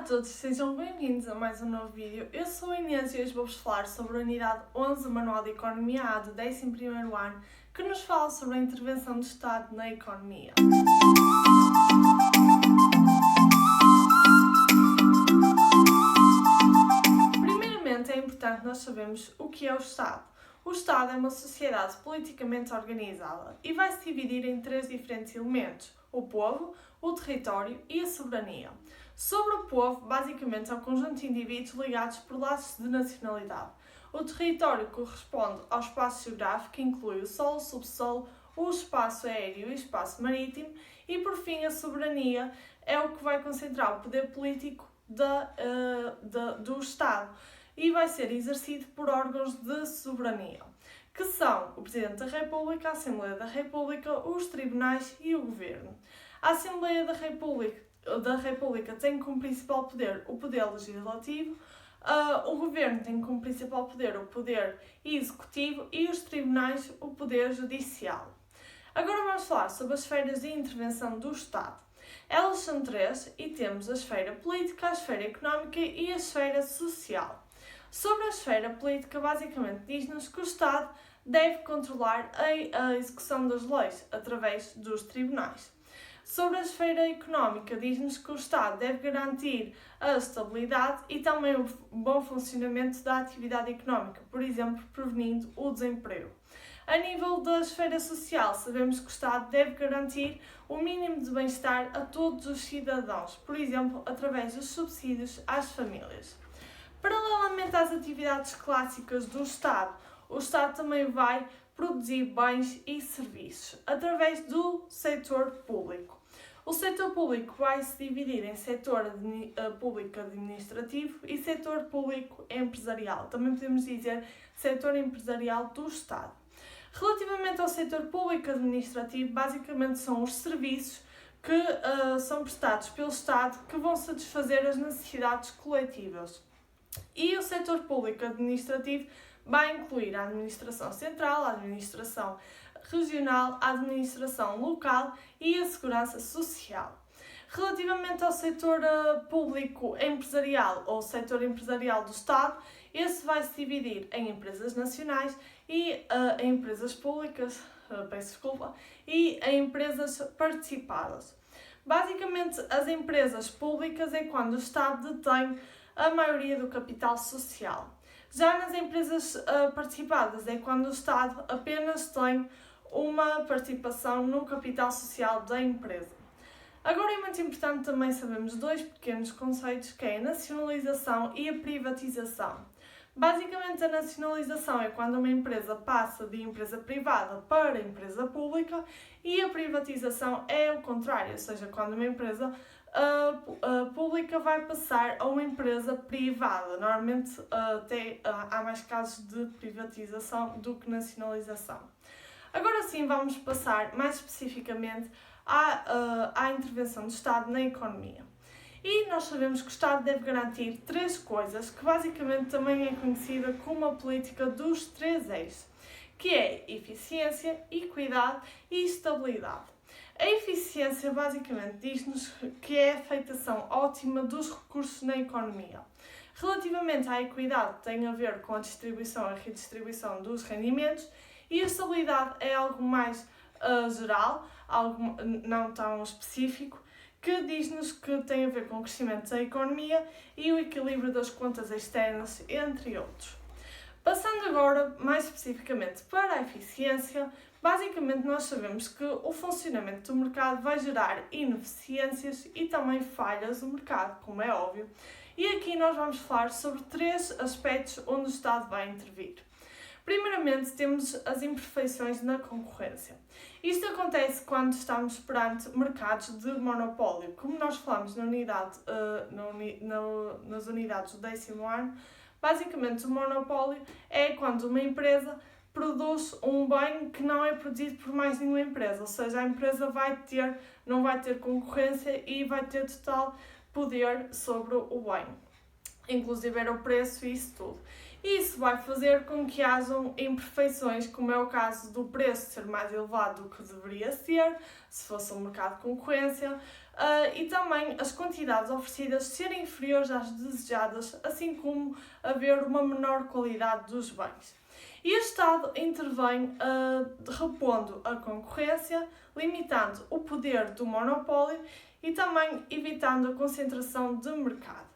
todos, sejam bem-vindos a mais um novo vídeo. Eu sou a Inês e hoje vou-vos falar sobre a unidade 11 do Manual de Economia A do 11º ano, que nos fala sobre a intervenção do Estado na economia. Primeiramente, é importante nós sabermos o que é o Estado. O Estado é uma sociedade politicamente organizada e vai se dividir em três diferentes elementos: o povo, o território e a soberania. Sobre o povo, basicamente é um conjunto de indivíduos ligados por laços de nacionalidade. O território corresponde ao espaço geográfico, que inclui o solo, o subsolo, o espaço aéreo e o espaço marítimo, e por fim a soberania é o que vai concentrar o poder político do Estado e vai ser exercido por órgãos de soberania, que são o Presidente da República, a Assembleia da República, os tribunais e o Governo. A Assembleia da República tem como principal poder o poder legislativo, o Governo tem como principal poder o poder executivo e os tribunais o poder judicial. Agora vamos falar sobre as esferas de intervenção do Estado. Elas são três e temos a esfera política, a esfera económica e a esfera social. Sobre a esfera política, basicamente diz-nos que o Estado deve controlar a execução das leis através dos tribunais. Sobre a esfera económica, diz-nos que o Estado deve garantir a estabilidade e também o bom funcionamento da atividade económica, por exemplo, prevenindo o desemprego. A nível da esfera social, sabemos que o Estado deve garantir o mínimo de bem-estar a todos os cidadãos, por exemplo, através dos subsídios às famílias. Paralelamente às atividades clássicas do Estado, o Estado também vai produzir bens e serviços através do setor público. O setor público vai se dividir em setor público administrativo e setor público empresarial. Também podemos dizer setor empresarial do Estado. Relativamente ao setor público administrativo, basicamente são os serviços que são prestados pelo Estado que vão satisfazer as necessidades coletivas. E o setor público administrativo vai incluir a administração central, a administração regional, a administração local e a segurança social. Relativamente ao setor público empresarial ou setor empresarial do Estado, esse vai se dividir em empresas nacionais e em empresas públicas, e em empresas participadas. Basicamente, as empresas públicas é quando o Estado detém a maioria do capital social. Já nas empresas participadas é quando o Estado apenas tem uma participação no capital social da empresa. Agora é muito importante também sabermos dois pequenos conceitos, que é a nacionalização e a privatização. Basicamente, a nacionalização é quando uma empresa passa de empresa privada para empresa pública e a privatização é o contrário, ou seja, quando uma empresa pública vai passar a uma empresa privada. Normalmente há mais casos de privatização do que nacionalização. Agora sim, vamos passar mais especificamente à intervenção do Estado na economia. E nós sabemos que o Estado deve garantir três coisas, que basicamente também é conhecida como a política dos três eixos, que é eficiência, equidade e estabilidade. A eficiência basicamente diz-nos que é a afetação ótima dos recursos na economia. Relativamente à equidade, tem a ver com a distribuição e redistribuição dos rendimentos, e a estabilidade é algo mais geral, algo não tão específico, que diz-nos que tem a ver com o crescimento da economia e o equilíbrio das contas externas, entre outros. Passando agora mais especificamente para a eficiência, basicamente nós sabemos que o funcionamento do mercado vai gerar ineficiências e também falhas no mercado, como é óbvio. E aqui nós vamos falar sobre três aspectos onde o Estado vai intervir. Primeiramente, temos as imperfeições na concorrência. Isto acontece quando estamos perante mercados de monopólio. Como nós falamos nas unidades do 10º ano, basicamente o monopólio é quando uma empresa produz um bem que não é produzido por mais nenhuma empresa, ou seja, a empresa não vai ter concorrência e vai ter total poder sobre o bem, inclusive era o preço e isso tudo. Isso vai fazer com que hajam imperfeições, como é o caso do preço ser mais elevado do que deveria ser, se fosse um mercado de concorrência, e também as quantidades oferecidas serem inferiores às desejadas, assim como haver uma menor qualidade dos bens. E o Estado intervém repondo a concorrência, limitando o poder do monopólio e também evitando a concentração de mercado.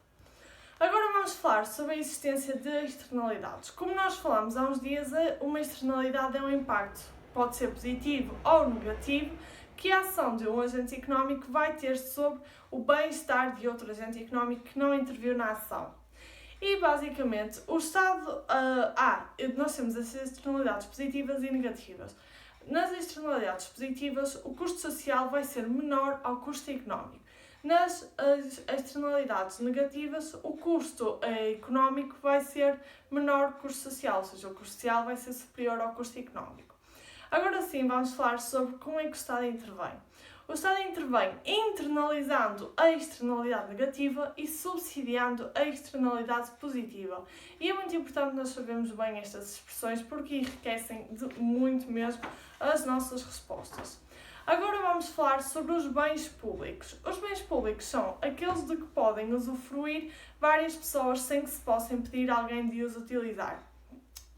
Agora vamos falar sobre a existência de externalidades. Como nós falamos há uns dias, uma externalidade é um impacto, pode ser positivo ou negativo, que a ação de um agente económico vai ter sobre o bem-estar de outro agente económico que não interviu na ação. E basicamente, o Estado, nós temos as externalidades positivas e negativas. Nas externalidades positivas, o custo social vai ser menor ao custo económico. Nas externalidades negativas, o custo económico vai ser menor ao custo social, ou seja, o custo social vai ser superior ao custo económico. Agora sim, vamos falar sobre como é que o Estado intervém. O Estado intervém internalizando a externalidade negativa e subsidiando a externalidade positiva. E é muito importante nós sabermos bem estas expressões porque enriquecem muito mesmo as nossas respostas. Agora vamos falar sobre os bens públicos. Os bens públicos são aqueles de que podem usufruir várias pessoas sem que se possa impedir alguém de os utilizar.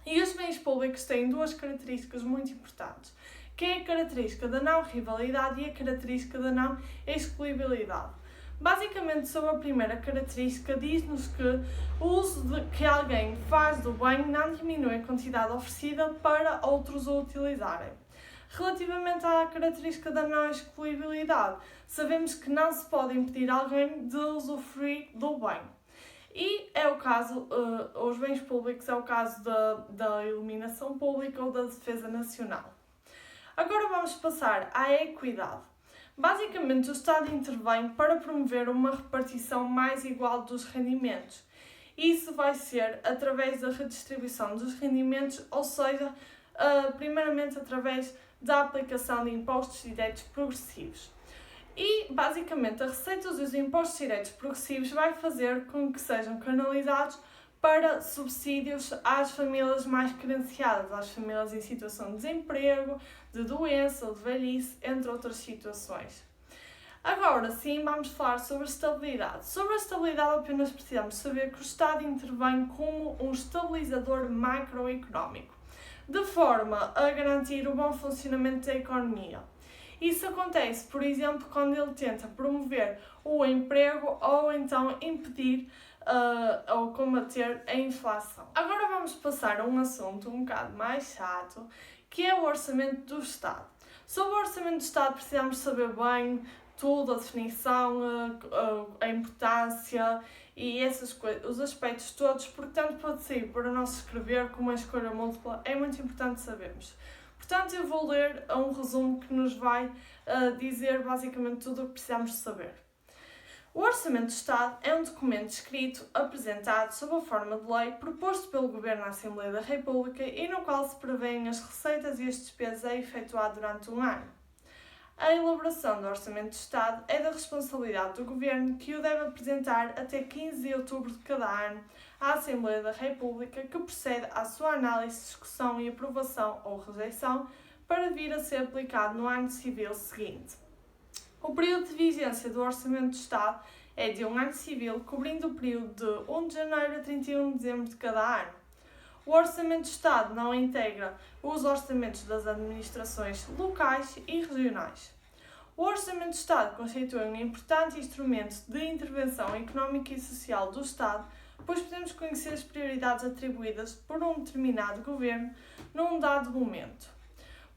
E os bens públicos têm duas características muito importantes, que é a característica da não rivalidade e a característica da não excluibilidade. Basicamente, sobre a primeira característica, diz-nos que o uso que alguém faz do bem não diminui a quantidade oferecida para outros o utilizarem. Relativamente à característica da não excluibilidade, sabemos que não se pode impedir alguém de usufruir do bem. E é o caso, os bens públicos é o caso da iluminação pública ou da defesa nacional. Agora vamos passar à equidade. Basicamente, o Estado intervém para promover uma repartição mais igual dos rendimentos. Isso vai ser através da redistribuição dos rendimentos, ou seja, primeiramente através da aplicação de impostos diretos progressivos. E, basicamente, a receita dos impostos diretos progressivos vai fazer com que sejam canalizados para subsídios às famílias mais carenciadas, às famílias em situação de desemprego, de doença ou de velhice, entre outras situações. Agora sim, vamos falar sobre a estabilidade. Sobre a estabilidade, apenas precisamos saber que o Estado intervém como um estabilizador macroeconómico, de forma a garantir o bom funcionamento da economia. Isso acontece, por exemplo, quando ele tenta promover o emprego ou então impedir ou combater a inflação. Agora vamos passar a um assunto um bocado mais chato, que é o orçamento do Estado. Sobre o orçamento do Estado precisamos saber bem tudo, a definição, a importância e essas coisas, os aspectos todos, porque tanto pode ser para nós escrever como a escolha múltipla, é muito importante sabermos. Portanto, eu vou ler um resumo que nos vai dizer basicamente tudo o que precisamos saber. O Orçamento do Estado é um documento escrito, apresentado sob a forma de lei, proposto pelo Governo à Assembleia da República e no qual se prevêem as receitas e as despesas a efetuar durante um ano. A elaboração do Orçamento do Estado é da responsabilidade do Governo, que o deve apresentar até 15 de outubro de cada ano à Assembleia da República, que procede à sua análise, discussão e aprovação ou rejeição para vir a ser aplicado no ano civil seguinte. O período de vigência do Orçamento do Estado é de um ano civil, cobrindo o período de 1 de janeiro a 31 de dezembro de cada ano. O Orçamento do Estado não integra os orçamentos das administrações locais e regionais. O Orçamento do Estado constitui um importante instrumento de intervenção económica e social do Estado, pois podemos conhecer as prioridades atribuídas por um determinado governo num dado momento.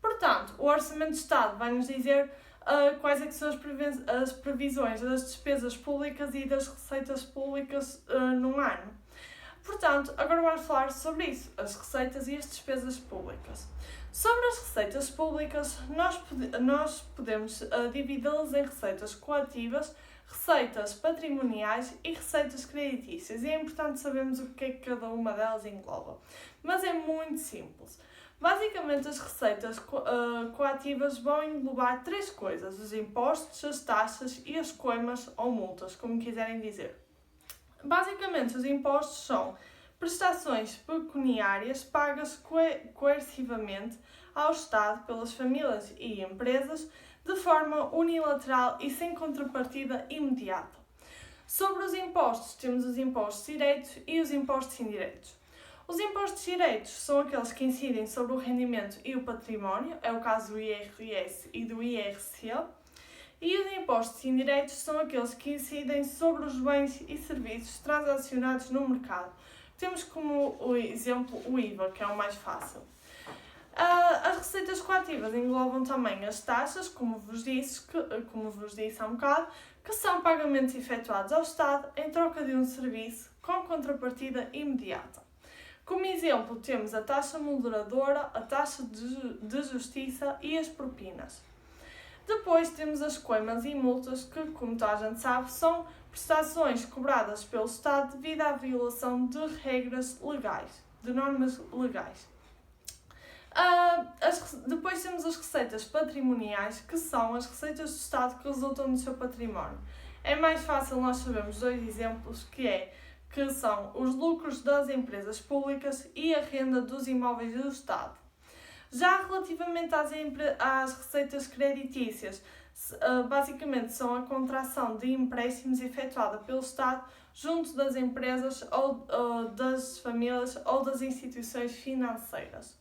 Portanto, o Orçamento do Estado vai nos dizer quais é que são as previsões das despesas públicas e das receitas públicas num ano. Portanto, agora vamos falar sobre isso, as receitas e as despesas públicas. Sobre as receitas públicas, nós podemos dividi-las em receitas coativas, receitas patrimoniais e receitas creditícias. E é importante sabermos o que é que cada uma delas engloba. Mas é muito simples. Basicamente, as receitas coativas vão englobar três coisas: os impostos, as taxas e as coimas ou multas, como quiserem dizer. Basicamente, os impostos são prestações pecuniárias pagas coercivamente ao Estado pelas famílias e empresas de forma unilateral e sem contrapartida imediata. Sobre os impostos, temos os impostos diretos e os impostos indiretos. Os impostos diretos são aqueles que incidem sobre o rendimento e o património, é o caso do IRS e do IRC. E os impostos indiretos são aqueles que incidem sobre os bens e serviços transacionados no mercado. Temos como exemplo o IVA, que é o mais fácil. As receitas coativas englobam também as taxas, como vos disse há um bocado, que são pagamentos efetuados ao Estado em troca de um serviço com contrapartida imediata. Como exemplo, temos a taxa moderadora, a taxa de justiça e as propinas. Depois temos as coimas e multas que, como toda a gente sabe, são prestações cobradas pelo Estado devido à violação de regras legais, de normas legais. Depois temos as receitas patrimoniais, que são as receitas do Estado que resultam do seu património. É mais fácil nós sabermos dois exemplos, que são os lucros das empresas públicas e a renda dos imóveis do Estado. Já relativamente às receitas creditícias, basicamente são a contração de empréstimos efetuada pelo Estado junto das empresas ou das famílias ou das instituições financeiras.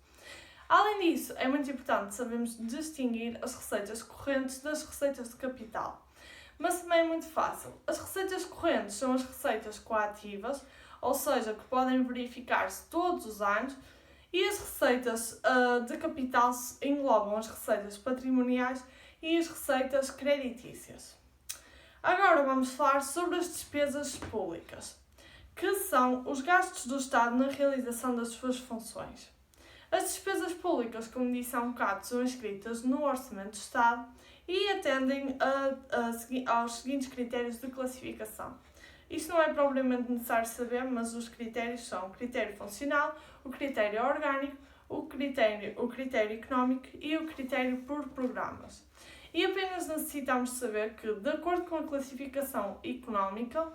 Além disso, é muito importante sabermos distinguir as receitas correntes das receitas de capital. Mas também é muito fácil. As receitas correntes são as receitas coativas, ou seja, que podem verificar-se todos os anos, e as receitas de capital englobam as receitas patrimoniais e as receitas creditícias. Agora vamos falar sobre as despesas públicas, que são os gastos do Estado na realização das suas funções. As despesas públicas, como disse há um bocado, são inscritas no Orçamento do Estado e atendem aos seguintes critérios de classificação. Isto não é propriamente necessário saber, mas os critérios são o critério funcional, o critério orgânico, o critério económico e o critério por programas. E apenas necessitamos saber que, de acordo com a classificação económica,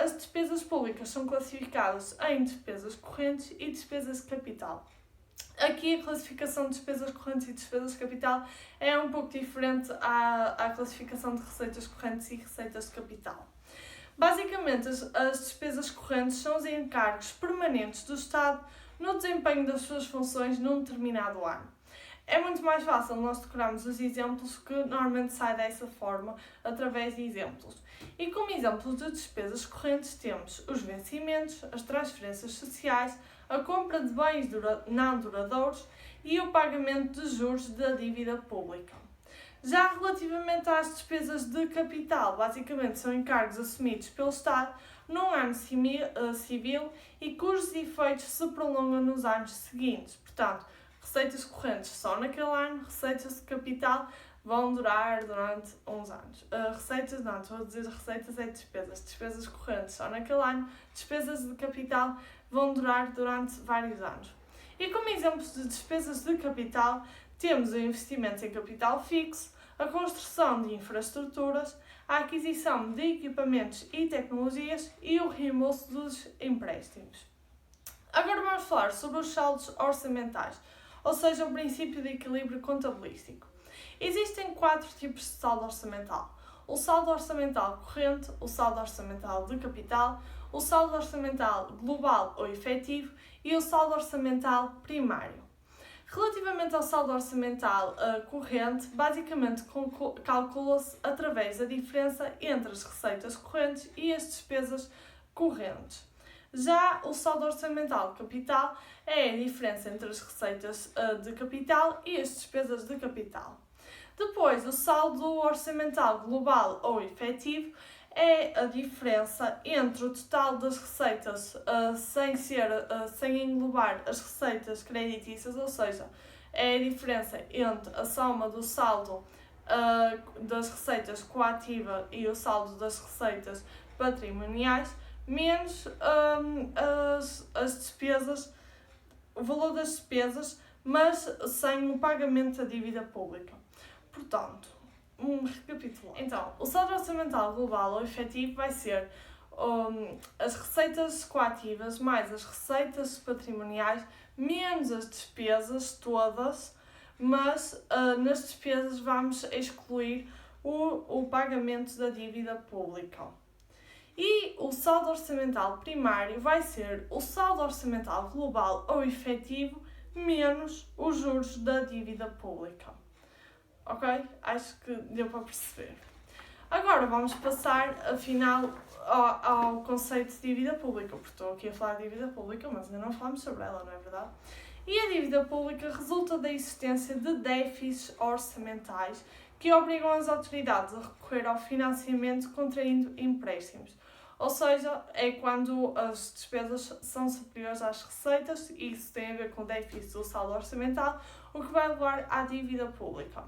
as despesas públicas são classificadas em despesas correntes e despesas de capital. Aqui a classificação de despesas correntes e despesas de capital é um pouco diferente à classificação de receitas correntes e receitas de capital. Basicamente, as despesas correntes são os encargos permanentes do Estado no desempenho das suas funções num determinado ano. É muito mais fácil nós decorarmos os exemplos, que normalmente sai dessa forma, através de exemplos. E como exemplos de despesas correntes temos os vencimentos, as transferências sociais, a compra de bens não duradouros e o pagamento de juros da dívida pública. Já relativamente às despesas de capital, basicamente são encargos assumidos pelo Estado num ano civil e cujos efeitos se prolongam nos anos seguintes. Portanto, receitas correntes só naquele ano, receitas de capital vão durar durante uns anos. Receitas é despesas. Despesas correntes só naquele ano, despesas de capital vão durar durante vários anos. E como exemplos de despesas de capital, temos o investimento em capital fixo, a construção de infraestruturas, a aquisição de equipamentos e tecnologias e o reembolso dos empréstimos. Agora vamos falar sobre os saldos orçamentais, ou seja, o princípio de equilíbrio contabilístico. Existem 4 tipos de saldo orçamental: o saldo orçamental corrente, o saldo orçamental de capital, o saldo orçamental global ou efetivo e o saldo orçamental primário. Relativamente ao saldo orçamental corrente, basicamente calcula-se através da diferença entre as receitas correntes e as despesas correntes. Já o saldo orçamental capital é a diferença entre as receitas de capital e as despesas de capital. Depois, o saldo orçamental global ou efetivo é a diferença entre o total das receitas sem englobar as receitas creditícias, ou seja, é a diferença entre a soma do saldo das receitas coativa e o saldo das receitas patrimoniais, menos as despesas, o valor das despesas, mas sem o pagamento da dívida pública. Portanto, recapitulando. Então, o saldo orçamental global ou efetivo vai ser as receitas coativas mais as receitas patrimoniais menos as despesas todas mas nas despesas vamos excluir o pagamento da dívida pública. E o saldo orçamental primário vai ser o saldo orçamental global ou efetivo menos os juros da dívida pública. Ok? Acho que deu para perceber. Agora vamos passar, afinal, ao conceito de dívida pública, porque estou aqui a falar de dívida pública, mas ainda não falamos sobre ela, não é verdade? E a dívida pública resulta da existência de déficits orçamentais que obrigam as autoridades a recorrer ao financiamento contraindo empréstimos. Ou seja, é quando as despesas são superiores às receitas, e isso tem a ver com o déficit do saldo orçamental, o que vai levar à dívida pública.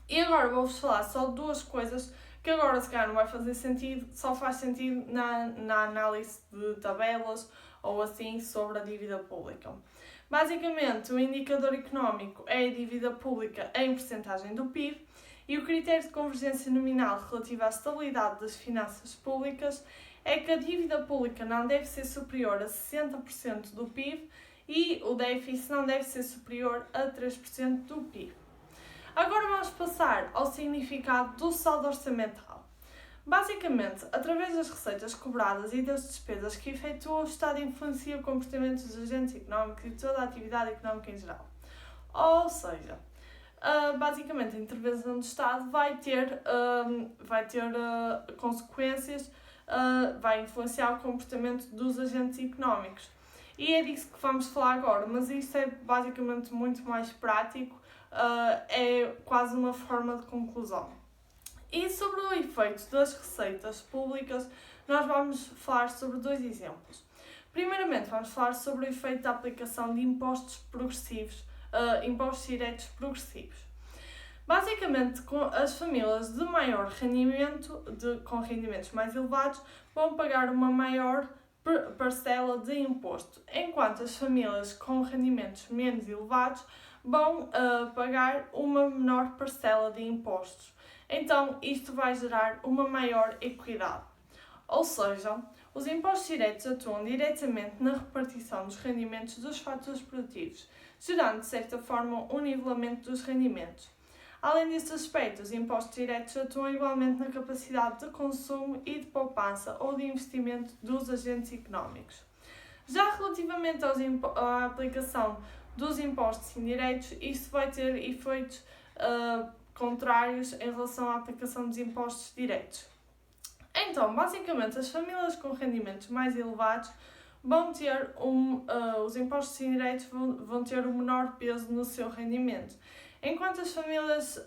E agora vou-vos falar só de duas coisas que agora se calhar não vai fazer sentido, só faz sentido na análise de tabelas ou assim sobre a dívida pública. Basicamente, o indicador económico é a dívida pública em percentagem do PIB e o critério de convergência nominal relativo à estabilidade das finanças públicas é que a dívida pública não deve ser superior a 60% do PIB e o déficit não deve ser superior a 3% do PIB. Agora vamos passar ao significado do saldo orçamental. Basicamente, através das receitas cobradas e das despesas que efetua, o Estado influencia o comportamento dos agentes económicos e toda a atividade económica em geral. Ou seja, basicamente a intervenção do Estado vai ter consequências, vai influenciar o comportamento dos agentes económicos. E é disso que vamos falar agora, mas isto é basicamente muito mais prático, é quase uma forma de conclusão. E sobre o efeito das receitas públicas, nós vamos falar sobre dois exemplos. Primeiramente, vamos falar sobre o efeito da aplicação de impostos progressivos, impostos diretos progressivos. Basicamente, as famílias de maior rendimento, com rendimentos mais elevados, vão pagar uma maior parcela de imposto, enquanto as famílias com rendimentos menos elevados vão pagar uma menor parcela de impostos. Então, isto vai gerar uma maior equidade. Ou seja, os impostos diretos atuam diretamente na repartição dos rendimentos dos fatores produtivos, gerando, de certa forma, um nivelamento dos rendimentos. Além deste aspecto, os impostos diretos atuam igualmente na capacidade de consumo e de poupança ou de investimento dos agentes económicos. Já relativamente à aplicação dos impostos indiretos, isto vai ter efeitos contrários em relação à aplicação dos impostos diretos. Então, basicamente, as famílias com rendimentos mais elevados vão ter os impostos indiretos vão ter um menor peso no seu rendimento, enquanto as famílias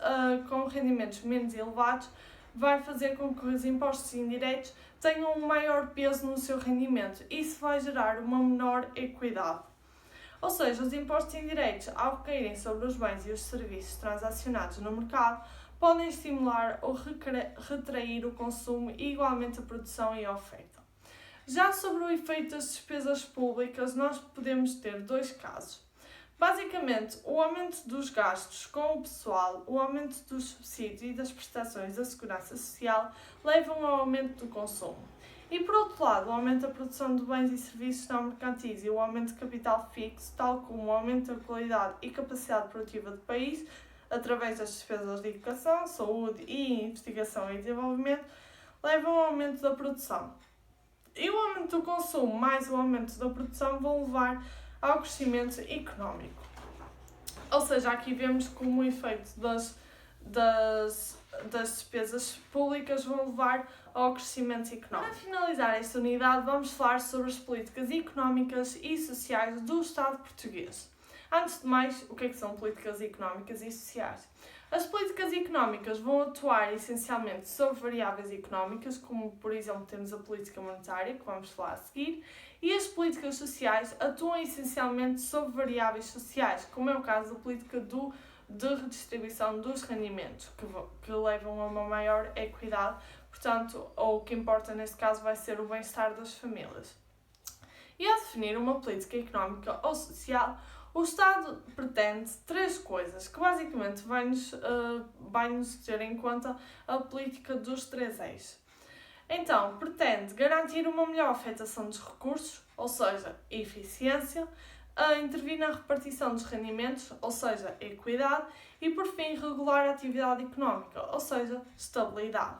com rendimentos menos elevados vai fazer com que os impostos indiretos tenham um maior peso no seu rendimento. Isso vai gerar uma menor equidade. Ou seja, os impostos indiretos, ao recaírem sobre os bens e os serviços transacionados no mercado, podem estimular ou retrair o consumo e igualmente a produção e a oferta. Já sobre o efeito das despesas públicas, nós podemos ter dois casos. Basicamente, o aumento dos gastos com o pessoal, o aumento dos subsídios e das prestações da segurança social levam ao aumento do consumo. E, por outro lado, o aumento da produção de bens e serviços não mercantis e o aumento de capital fixo, tal como o aumento da qualidade e capacidade produtiva do país, através das despesas de educação, saúde e investigação e desenvolvimento, levam ao aumento da produção. E o aumento do consumo mais o aumento da produção vão levar ao crescimento económico. Ou seja, aqui vemos como o efeito das despesas públicas vão levar ao crescimento económico. Para finalizar esta unidade, vamos falar sobre as políticas económicas e sociais do Estado português. Antes de mais, o que são políticas económicas e sociais? As políticas económicas vão atuar essencialmente sobre variáveis económicas, como por exemplo temos a política monetária, que vamos falar a seguir, e as políticas sociais atuam essencialmente sobre variáveis sociais, como é o caso da política de redistribuição dos rendimentos, que levam a uma maior equidade, portanto, o que importa neste caso vai ser o bem-estar das famílias. E ao definir uma política económica ou social, o Estado pretende três coisas, que basicamente vai-nos ter em conta a política dos três eixos. Então, pretende garantir uma melhor afetação dos recursos, ou seja, eficiência, a intervir na repartição dos rendimentos, ou seja, equidade, e por fim regular a atividade económica, ou seja, estabilidade.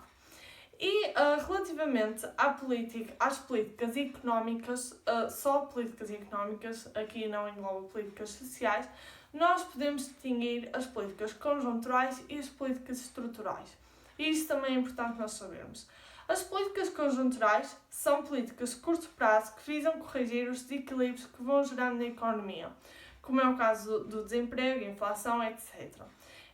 E relativamente às políticas económicas, só políticas económicas, aqui não engloba políticas sociais, nós podemos distinguir as políticas conjunturais e as políticas estruturais. E isso também é importante nós sabermos. As políticas conjunturais são políticas de curto prazo que visam corrigir os desequilíbrios que vão gerando na economia, como é o caso do desemprego, inflação, etc.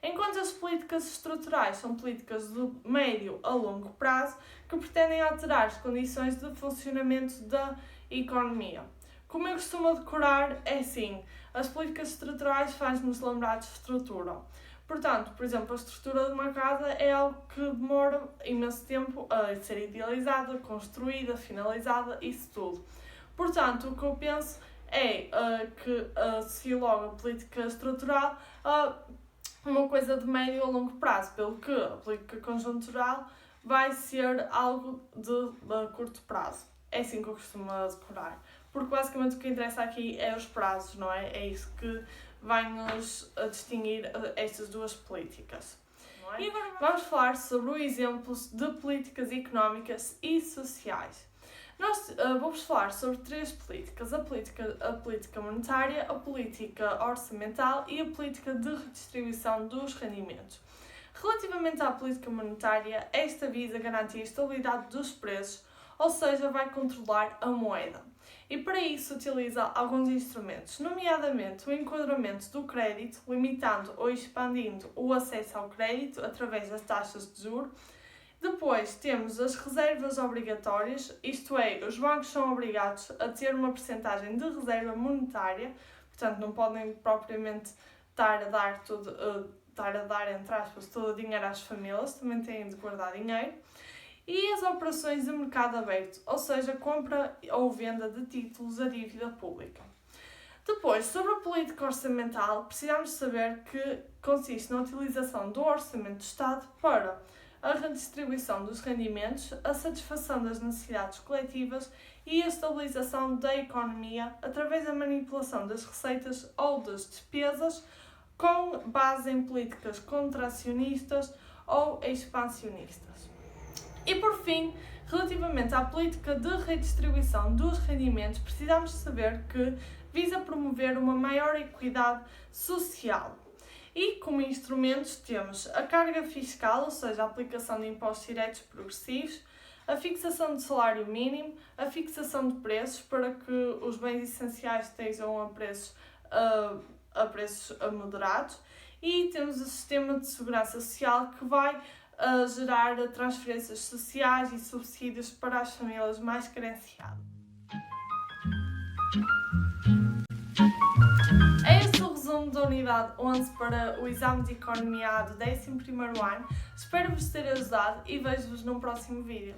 Enquanto as políticas estruturais são políticas de médio a longo prazo que pretendem alterar as condições de funcionamento da economia. Como eu costumo decorar, é assim, as políticas estruturais fazem-nos lembrar de estrutura. Portanto, por exemplo, a estrutura de uma casa é algo que demora imenso tempo a ser idealizada, construída, finalizada, isso tudo. Portanto, o que eu penso é que associo logo a política estrutural a uma coisa de médio a longo prazo, pelo que a política conjuntural vai ser algo de curto prazo. É assim que eu costumo decorar. Porque basicamente o que interessa aqui é os prazos, não é? É isso que vai-nos distinguir estas duas políticas. Não é? E agora vamos falar sobre os exemplos de políticas económicas e sociais. Nós vamos falar sobre três políticas: a política monetária, a política orçamental e a política de redistribuição dos rendimentos. Relativamente à política monetária, esta visa garantir a estabilidade dos preços, ou seja, vai controlar a moeda. E para isso utiliza alguns instrumentos, nomeadamente o enquadramento do crédito, limitando ou expandindo o acesso ao crédito através das taxas de juros. Depois temos as reservas obrigatórias, isto é, os bancos são obrigados a ter uma percentagem de reserva monetária, portanto não podem propriamente estar a dar, entre aspas, todo o dinheiro às famílias, também têm de guardar dinheiro. E as operações de mercado aberto, ou seja, compra ou venda de títulos a dívida pública. Depois, sobre a política orçamental, precisamos saber que consiste na utilização do orçamento do Estado para a redistribuição dos rendimentos, a satisfação das necessidades coletivas e a estabilização da economia através da manipulação das receitas ou das despesas com base em políticas contracionistas ou expansionistas. E por fim, relativamente à política de redistribuição dos rendimentos, precisamos saber que visa promover uma maior equidade social. E como instrumentos temos a carga fiscal, ou seja, a aplicação de impostos diretos progressivos, a fixação do salário mínimo, a fixação de preços para que os bens essenciais estejam a preços moderados, e temos o sistema de segurança social que vai gerar transferências sociais e subsídios para as famílias mais carenciadas. Este é o resumo da unidade 11 para o exame de Economia A do 11º ano. Espero vos ter ajudado e vejo-vos num próximo vídeo.